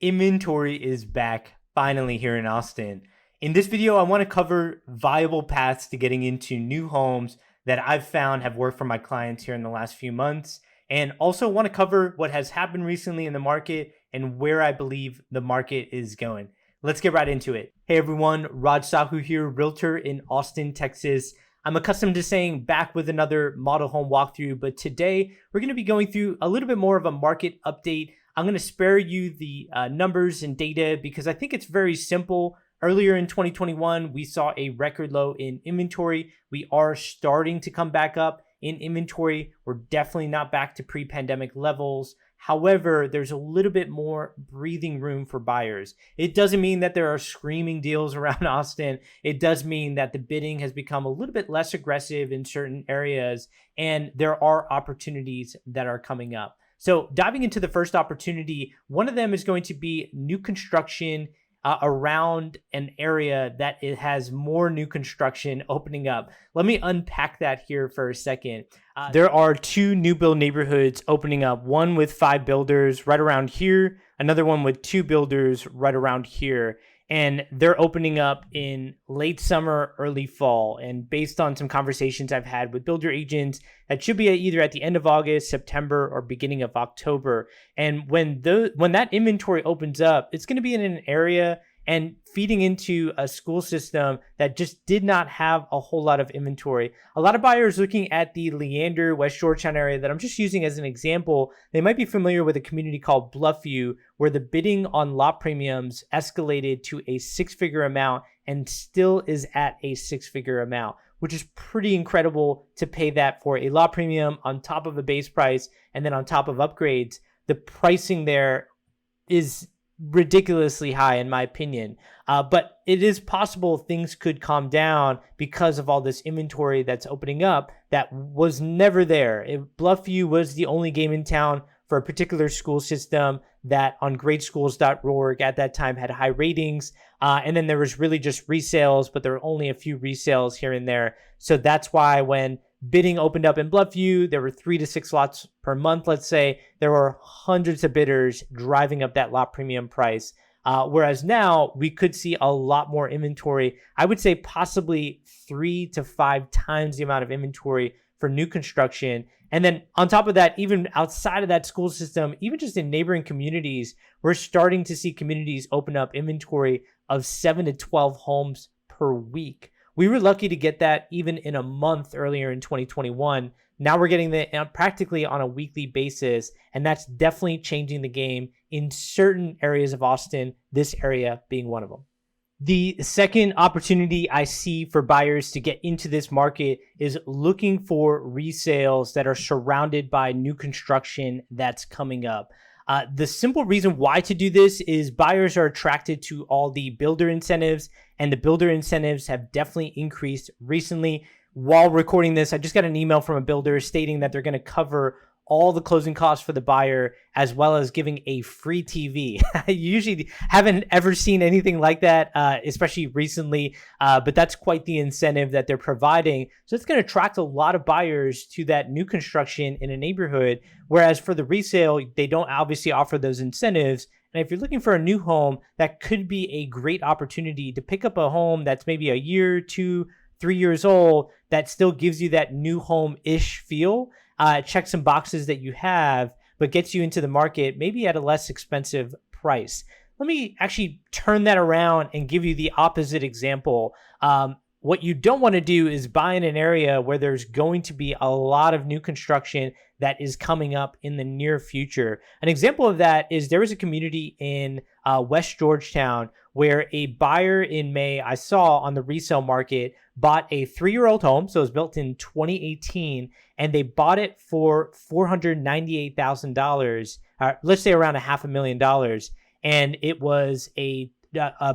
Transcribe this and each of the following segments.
Inventory is back finally here in Austin. In this video, I want to cover viable paths to getting into new homes that I've found have worked for my clients here in the last few months, and also want to cover what has happened recently in the market and where I believe the market is going. Let's get right into it. Hey everyone, Raj Sahu here, realtor in Austin, Texas. I'm accustomed to saying back with another model home walkthrough, but today we're going to be going through a little bit more of a market update. I'm going to spare you the numbers and data because I think it's very simple. Earlier in 2021, we saw a record low in inventory. We are starting to come back up in inventory. We're definitely not back to pre-pandemic levels. However, there's a little bit more breathing room for buyers. It doesn't mean that there are screaming deals around Austin. It does mean that the bidding has become a little bit less aggressive in certain areas, and there are opportunities that are coming up. So diving into the first opportunity, one of them is going to be new construction around an area that it has more new construction opening up. Let me unpack that here for a second. There are two new build neighborhoods opening up, one with 5 builders right around here, another one with 2 builders right around here. And they're opening up in late summer, early fall. And based on some conversations I've had with builder agents, that should be either at the end of August, September, or beginning of October. And when that inventory opens up, it's going to be in an area and feeding into a school system that just did not have a whole lot of inventory. A lot of buyers looking at the Leander, West Georgetown area that I'm just using as an example, they might be familiar with a community called Bluffview, where the bidding on lot premiums escalated to a 6-figure amount and still is at a 6-figure amount, which is pretty incredible to pay that for a lot premium on top of a base price and then on top of upgrades. The pricing there is ridiculously high in my opinion, but it is possible things could calm down because of all this inventory that's opening up that was never there. Bluffview was the only game in town for a particular school system that on gradeschools.org at that time had high ratings, and then there was really just resales, but there were only a few resales here and there. So that's why when bidding opened up in Bluffview, there were 3 to 6 lots per month, let's say. There were hundreds of bidders driving up that lot premium price. Whereas now we could see a lot more inventory. I would say possibly 3 to 5 times the amount of inventory for new construction. And then on top of that, even outside of that school system, even just in neighboring communities, we're starting to see communities open up inventory of 7 to 12 homes per week. We were lucky to get that even in a month earlier in 2021. Now we're getting that practically on a weekly basis, and that's definitely changing the game in certain areas of Austin, this area being one of them. The second opportunity I see for buyers to get into this market is looking for resales that are surrounded by new construction that's coming up. The simple reason why to do this is buyers are attracted to all the builder incentives, and the builder incentives have definitely increased recently. While recording this, I just got an email from a builder stating that they're going to cover all the closing costs for the buyer, as well as giving a free TV. I usually haven't ever seen anything like that, especially recently, but that's quite the incentive that they're providing. So it's going to attract a lot of buyers to that new construction in a neighborhood, whereas for the resale, they don't obviously offer those incentives. And if you're looking for a new home, that could be a great opportunity to pick up a home that's maybe a year, 2, 3 years old that still gives you that new home-ish feel. Check some boxes that you have, but gets you into the market maybe at a less expensive price. Let me actually turn that around and give you the opposite example. What you don't want to do is buy in an area where there's going to be a lot of new construction that is coming up in the near future. An example of that is there was a community in West Georgetown where a buyer in May I saw on the resale market bought a 3-year-old home. So it was built in 2018, and they bought it for $498,000, let's say around $500,000. And it was a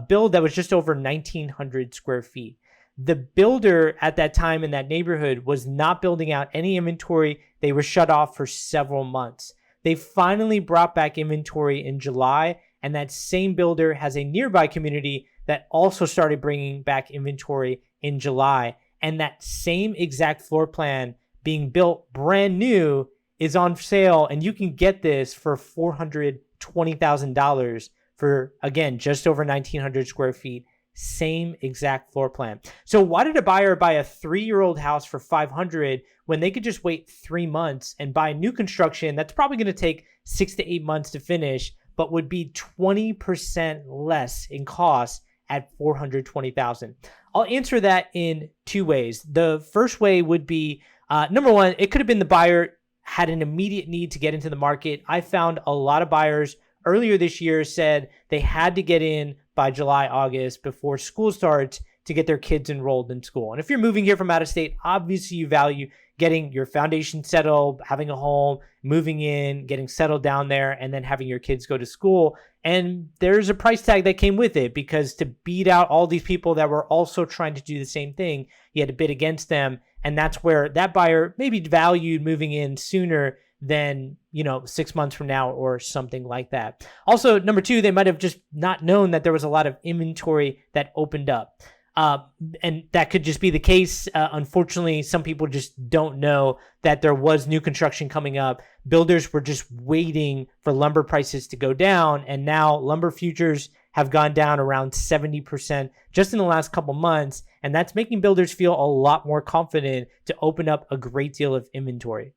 build that was just over 1,900 square feet. The builder at that time in that neighborhood was not building out any inventory. They were shut off for several months. They finally brought back inventory in July, and that same builder has a nearby community that also started bringing back inventory in July. And that same exact floor plan being built brand new is on sale, and you can get this for $420,000 for, again, just over 1,900 square feet. Same exact floor plan. So why did a buyer buy a 3-year-old house for 500 when they could just wait 3 months and buy new construction that's probably going to take 6 to 8 months to finish, but would be 20% less in cost at $420,000? I'll answer that in 2 ways. The first way would be, number one, it could have been the buyer had an immediate need to get into the market. I found a lot of buyers earlier this year said they had to get in by July, August before school starts to get their kids enrolled in school. And if you're moving here from out of state, obviously you value getting your foundation settled, having a home, moving in, getting settled down there, and then having your kids go to school. And there's a price tag that came with it, because to beat out all these people that were also trying to do the same thing, you had to bid against them. And that's where that buyer maybe valued moving in sooner than, 6 months from now or something like that. Also, number two, they might have just not known that there was a lot of inventory that opened up. And that could just be the case. Unfortunately, some people just don't know that there was new construction coming up. Builders were just waiting for lumber prices to go down. And now lumber futures have gone down around 70% just in the last couple months. And that's making builders feel a lot more confident to open up a great deal of inventory.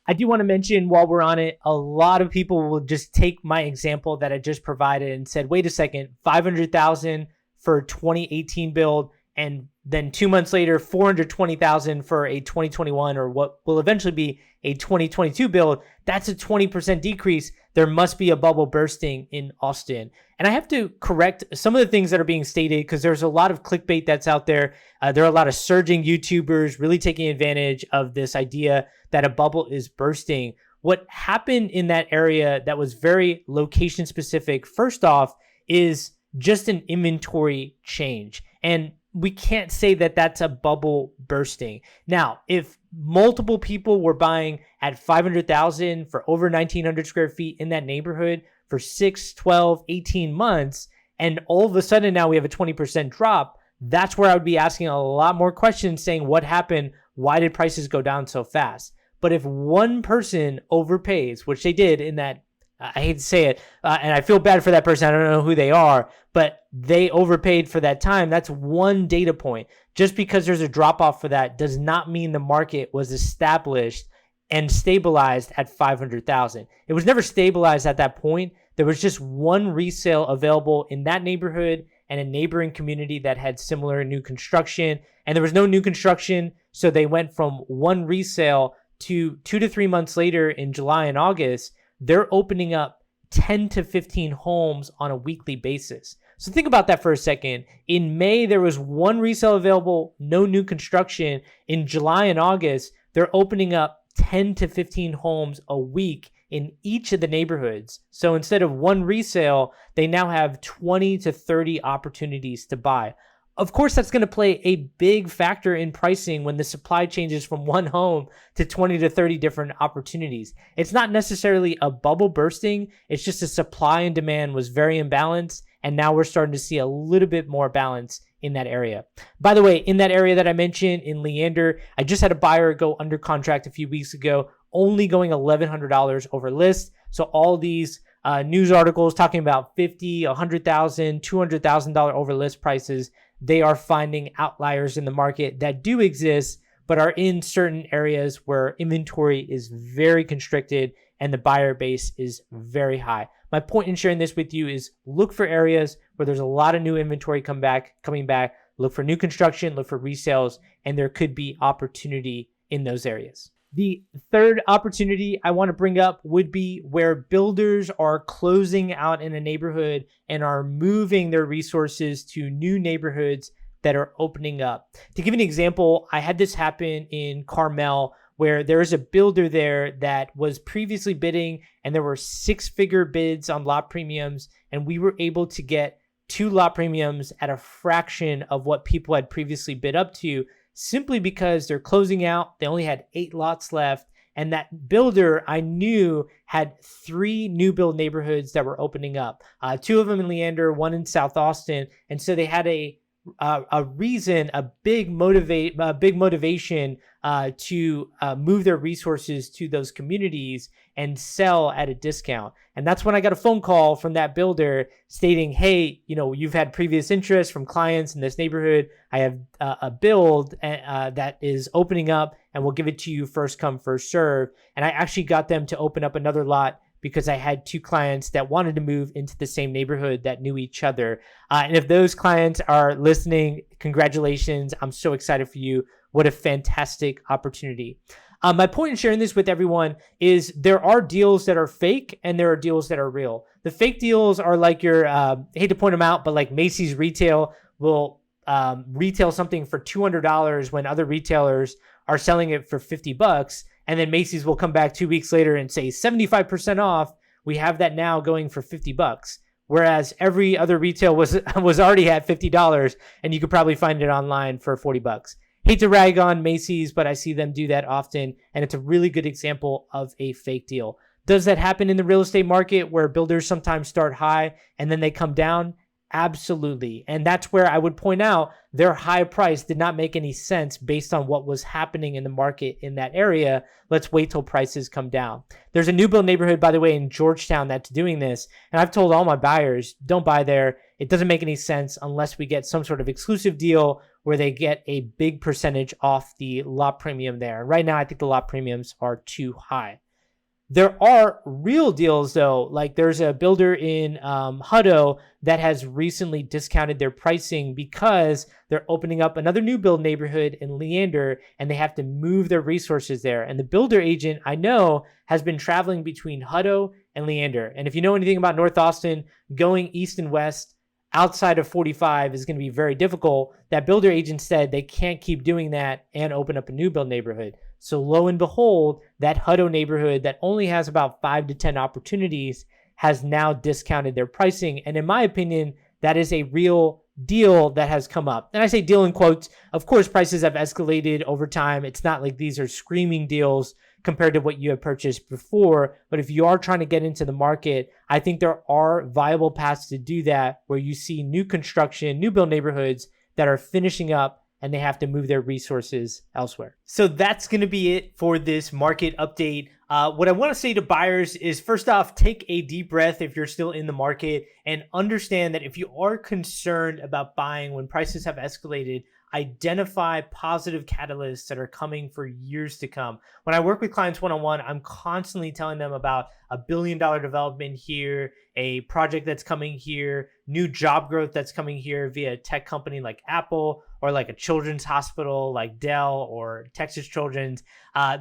I do want to mention, while we're on it, a lot of people will just take my example that I just provided and said, wait a second, $500,000 for 2018 build, and then 2 months later, $420,000 for a 2021 or what will eventually be a 2022 build. That's a 20% decrease. There must be a bubble bursting in Austin. And I have to correct some of the things that are being stated, because there's a lot of clickbait that's out there. There are a lot of surging YouTubers really taking advantage of this idea that a bubble is bursting. What happened in that area that was very location specific, first off, is just an inventory change. And we can't say that that's a bubble bursting. Now, if multiple people were buying at $500,000 for over 1,900 square feet in that neighborhood for 6, 12, 18 months, and all of a sudden now we have a 20% drop, that's where I would be asking a lot more questions, saying what happened? Why did prices go down so fast? But if one person overpays, which they did in that, I hate to say it, and I feel bad for that person, I don't know who they are, but they overpaid for that time. That's one data point. Just because there's a drop off for that does not mean the market was established and stabilized at 500,000. It was never stabilized at that point. There was just one resale available in that neighborhood and a neighboring community that had similar new construction, and there was no new construction, so they went from one resale to 2 to 3 months later in July and August, they're opening up 10 to 15 homes on a weekly basis. So think about that for a second. In May, there was one resale available, no new construction. In July and August, they're opening up 10 to 15 homes a week in each of the neighborhoods. So instead of one resale, they now have 20 to 30 opportunities to buy. Of course, that's going to play a big factor in pricing when the supply changes from one home to 20 to 30 different opportunities. It's not necessarily a bubble bursting. It's just the supply and demand was very imbalanced, and now we're starting to see a little bit more balance in that area. By the way, in that area that I mentioned in Leander, I just had a buyer go under contract a few weeks ago, only going $1,100 over list. So all these news articles talking about $50,000, $100,000, $200,000 over list prices, they are finding outliers in the market that do exist, but are in certain areas where inventory is very constricted and the buyer base is very high. My point in sharing this with you is look for areas where there's a lot of new inventory coming back, look for new construction, look for resales, and there could be opportunity in those areas. The third opportunity I want to bring up would be where builders are closing out in a neighborhood and are moving their resources to new neighborhoods that are opening up. To give an example, I had this happen in Carmel, where there is a builder there that was previously bidding, and there were 6-figure bids on lot premiums, and we were able to get 2 lot premiums at a fraction of what people had previously bid up to, simply because they're closing out. They only had 8 lots left. And that builder I knew had 3 new build neighborhoods that were opening up. 2 of them in Leander, 1 in South Austin. And so they had a a reason, a big motivation to move their resources to those communities and sell at a discount. And that's when I got a phone call from that builder stating, "Hey, you've had previous interest from clients in this neighborhood. I have a build that is opening up, and we'll give it to you first come, first serve." And I actually got them to open up another lot because I had two clients that wanted to move into the same neighborhood that knew each other. And if those clients are listening, congratulations. I'm so excited for you. What a fantastic opportunity. My point in sharing this with everyone is there are deals that are fake and there are deals that are real. The fake deals are like I hate to point them out, but like Macy's Retail will retail something for $200 when other retailers are selling it for $50. And then Macy's will come back 2 weeks later and say 75% off. We have that now going for $50. Whereas every other retail was already at $50, and you could probably find it online for $40. Hate to rag on Macy's, but I see them do that often, and it's a really good example of a fake deal. Does that happen in the real estate market where builders sometimes start high and then they come down? Absolutely. And that's where I would point out their high price did not make any sense based on what was happening in the market in that area. Let's wait till prices come down. There's a new build neighborhood, by the way, in Georgetown that's doing this. And I've told all my buyers, don't buy there. It doesn't make any sense unless we get some sort of exclusive deal where they get a big percentage off the lot premium there. Right now, I think the lot premiums are too high. There are real deals though, like there's a builder in Hutto that has recently discounted their pricing because they're opening up another new build neighborhood in Leander and they have to move their resources there. And the builder agent I know has been traveling between Hutto and Leander. And if you know anything about North Austin, going east and west outside of 45 is going to be very difficult. That builder agent said they can't keep doing that and open up a new build neighborhood. So lo and behold, that Hutto neighborhood that only has about 5 to 10 opportunities has now discounted their pricing. And in my opinion, that is a real deal that has come up. And I say deal in quotes. Of course, prices have escalated over time. It's not like these are screaming deals compared to what you have purchased before. But if you are trying to get into the market, I think there are viable paths to do that where you see new construction, new build neighborhoods that are finishing up and they have to move their resources elsewhere. So that's going to be it for this market update. What I want to say to buyers is, first off, take a deep breath if you're still in the market and understand that if you are concerned about buying when prices have escalated, identify positive catalysts that are coming for years to come. When I work with clients one-on-one, I'm constantly telling them about a $1 billion development here, a project that's coming here, new job growth that's coming here via a tech company like Apple or like a children's hospital like Dell or Texas Children's.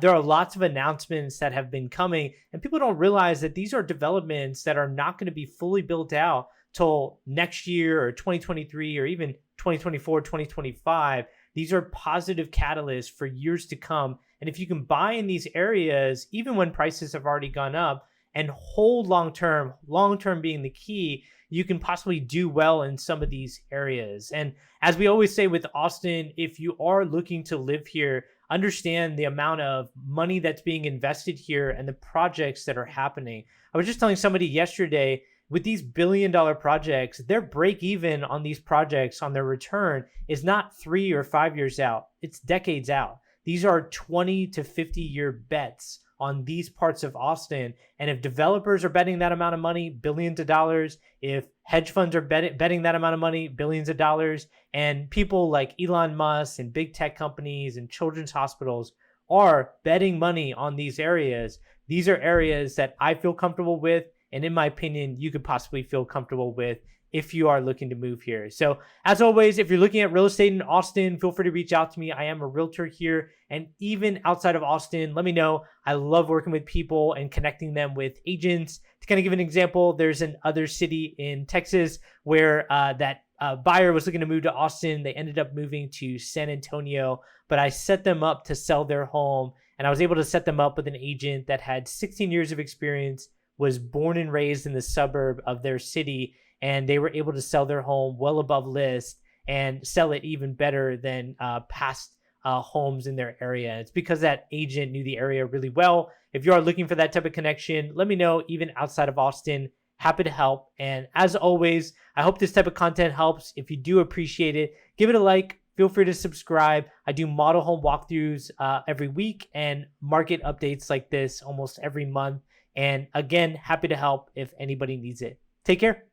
There are lots of announcements that have been coming, and people don't realize that these are developments that are not going to be fully built out till next year or 2023 or even 2024, 2025. These are positive catalysts for years to come. And if you can buy in these areas, even when prices have already gone up, and hold long-term being the key, you can possibly do well in some of these areas. And as we always say with Austin, if you are looking to live here, understand the amount of money that's being invested here and the projects that are happening. I was just telling somebody yesterday, with these $1 billion projects, their break even on these projects on their return is not 3 or 5 years out. It's decades out. These are 20 to 50 year bets on these parts of Austin. And if developers are betting that amount of money, billions of dollars, if hedge funds are betting that amount of money, billions of dollars, and people like Elon Musk and big tech companies and children's hospitals are betting money on these areas, these are areas that I feel comfortable with. And in my opinion, you could possibly feel comfortable with if you are looking to move here. So as always, if you're looking at real estate in Austin, feel free to reach out to me. I am a realtor here. And even outside of Austin, let me know. I love working with people and connecting them with agents. To kind of give an example, there's another city in Texas where that buyer was looking to move to Austin. They ended up moving to San Antonio, but I set them up to sell their home. And I was able to set them up with an agent that had 16 years of experience, was born and raised in the suburb of their city, and they were able to sell their home well above list and sell it even better than past homes in their area. It's because that agent knew the area really well. If you are looking for that type of connection, let me know. Even outside of Austin, happy to help. And as always, I hope this type of content helps. If you do appreciate it, give it a like. Feel free to subscribe. I do model home walkthroughs every week and market updates like this almost every month. And again, happy to help if anybody needs it. Take care.